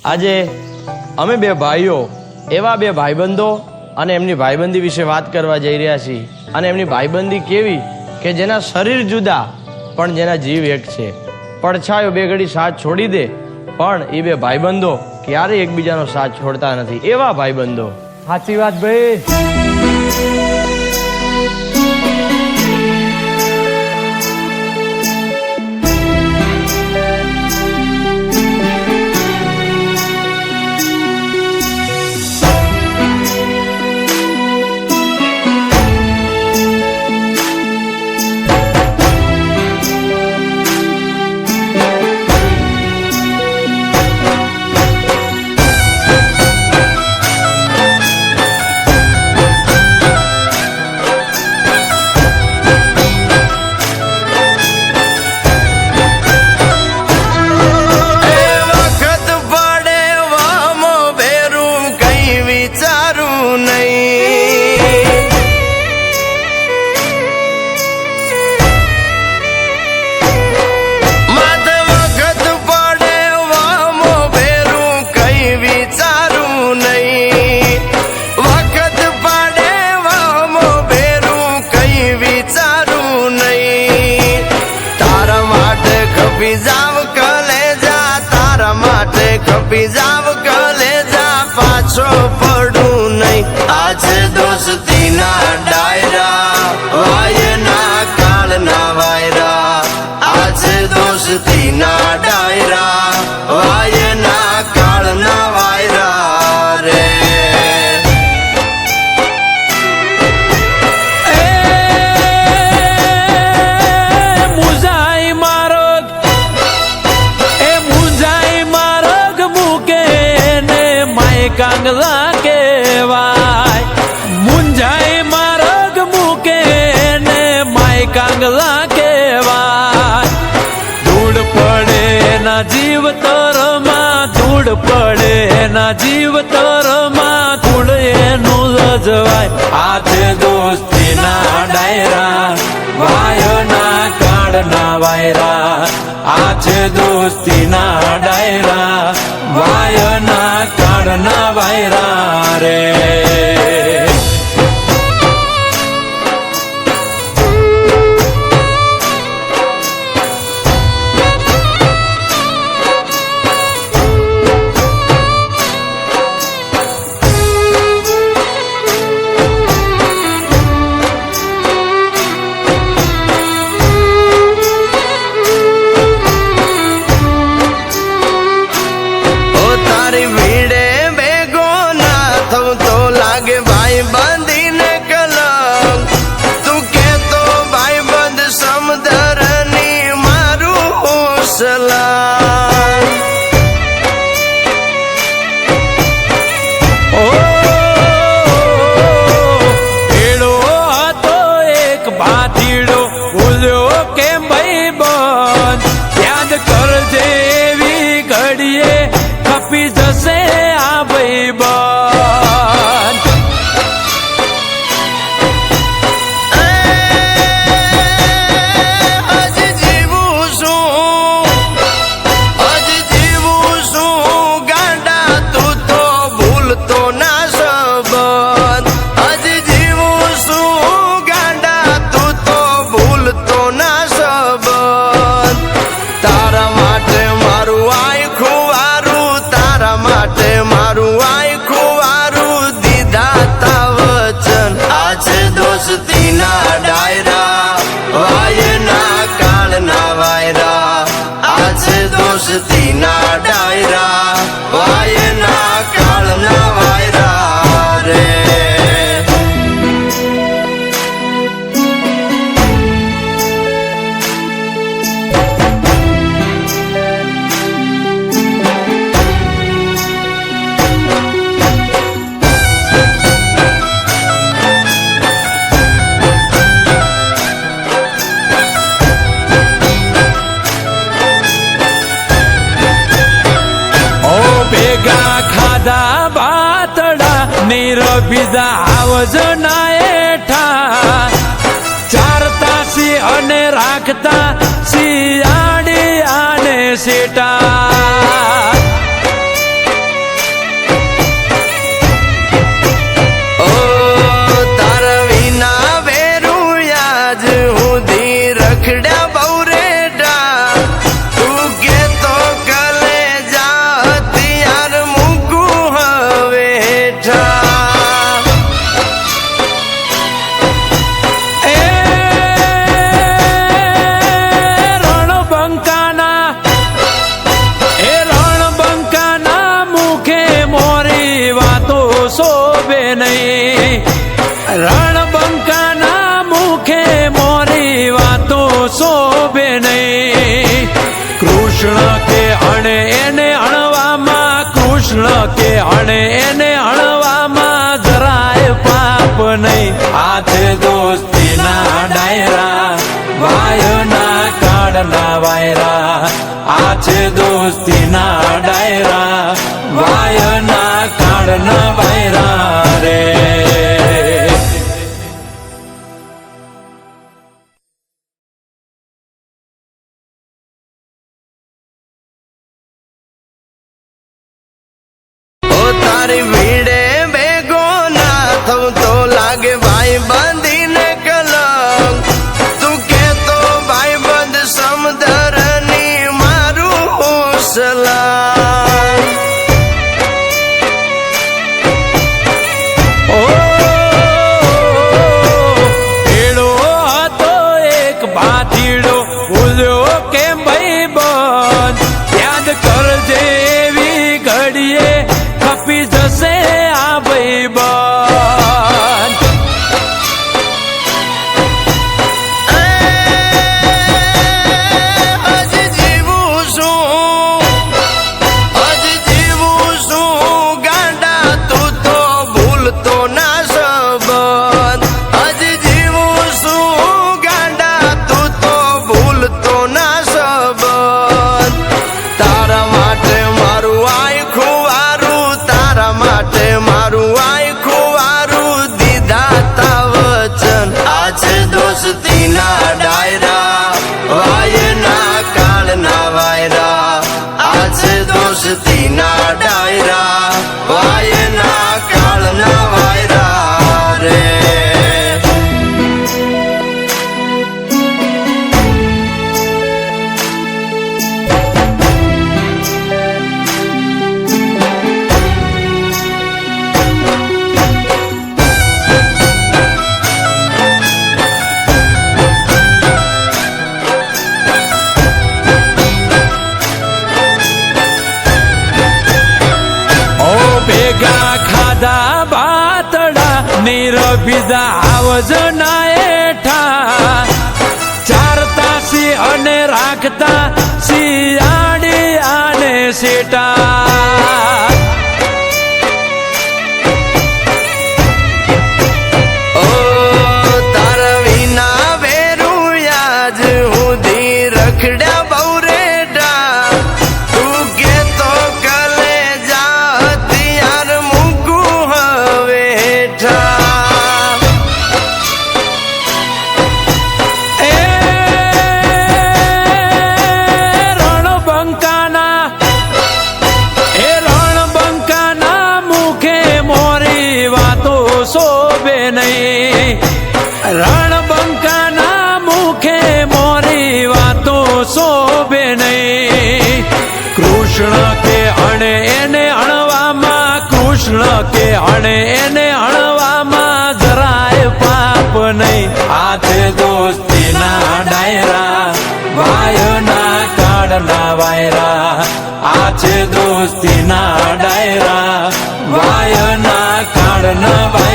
આજે અમે બે ભાઈઓ એવા બે ભાઈબંધો અને એમની ભાઈબંધી વિશે વાત કરવા જઈ રહ્યા છીએ. અને એમની ભાઈબંધી કેવી કે જેના શરીર જુદા પણ જેના જીવ એક છે. પડછાયો બે ઘડી સાથ છોડી દે પણ એ બે ભાઈબંધો ક્યારેય એકબીજાનો સાથ છોડતા નથી. એવા ભાઈબંધો. સાચી વાત ભાઈ. ખપી જાવ કલેજા પાછો પડું નહીં. આજે દોસ્તી ના ડાયરા વાયના કાળના વાયરા. આજે દોસ્તી ના ડાયરા વાયના કાળના વાયરા રે. કાંગલા કેવાય મુંજાઈ માર્ગ મૂકે ને માય કાંગલા કેવાય. ધૂળ પડે ના જીવ તરમાં ધૂળ પડે ના જીવ તરમાં ધૂળ એનું લજવાય. આજે દોસ્તી ના ડાયરા વાયના કાળના વાયરા. આજે દોસ્તી ના ડાયરા વાયના કાળના વાયરા રે. દોસ્તી ના ડાયરા વાયના કાળના વાયરા રે. બીજા આવજના એઠા ચારતા સી અને રાખતા શિયાળી આને શેટા. નહીં. રણબંકાના મુખે મોરી વાતો શોભે નહીં. કૃષ્ણ કે અણે એને અણવામાં, કૃષ્ણ કે અણે એને અણવામાં જરાય પાપ નહીં. આ છે દોસ્તીના ડાયરા, વાયના કાળના વાયરા. આ છે દોસ્તીના ડાયરા, વાયના કાળના વાયરા રે. તારી ભીડે ભેગો ના થવું તો લાગે ભાઈ બંધીને કલંક. તું કેતો ભાઈ બંધ સમધરની મારું સલામ. ઓ એડો હતો એક ભાતીડો, ભૂલ્યો કેમ ભાઈ બંધ. યાદ કરજે એવી ઘડીએ ખપી જશે આ ભાઈ બંધ. હજી જીવું છું ગાંડા, તું તો ભૂલતો ના સંબંધ. હજી જીવું છું ગાંડા, તું તો ભૂલતો ના સંબંધ. તારા માટે મારું આખું વારું, તારા માટે મારું આખું વારું દીધા તા વચન. આ છે દોસ્તીના ડાયરા, વાયના કાળના વાયરા. આ છે દોસ્તીના ડાયરા, વાયના કાળના વાયરા રે. ભેગા ખાધા બાતડા, નીરભીધા આવજના એઠા. ચારતા સી અને રાખતા શિયાળી આને સેટા. ઓ તારા વિના વેરું યાજ સુધી રખડ્યા બહુ રેડા. તું કેતો કલે જા હથિયાર મૂકું હવે હેઠા. એ રણબંકાના મુખે મોરી વાતો શોભે નહીં. રણબંકાના મુખે મોરી વાતો શોભે નહીં. કૃષ્ણ કે અણે એને અણવામાં, કૃષ્ણ કે અણે એને અણવામાં જરાય પાપ નહીં. આ છે દોસ્તીના ડાયરા, વાયના કાળના વાયરા. આ છે દોસ્તીના ડાયરા, વાયના કાળના વાયરા.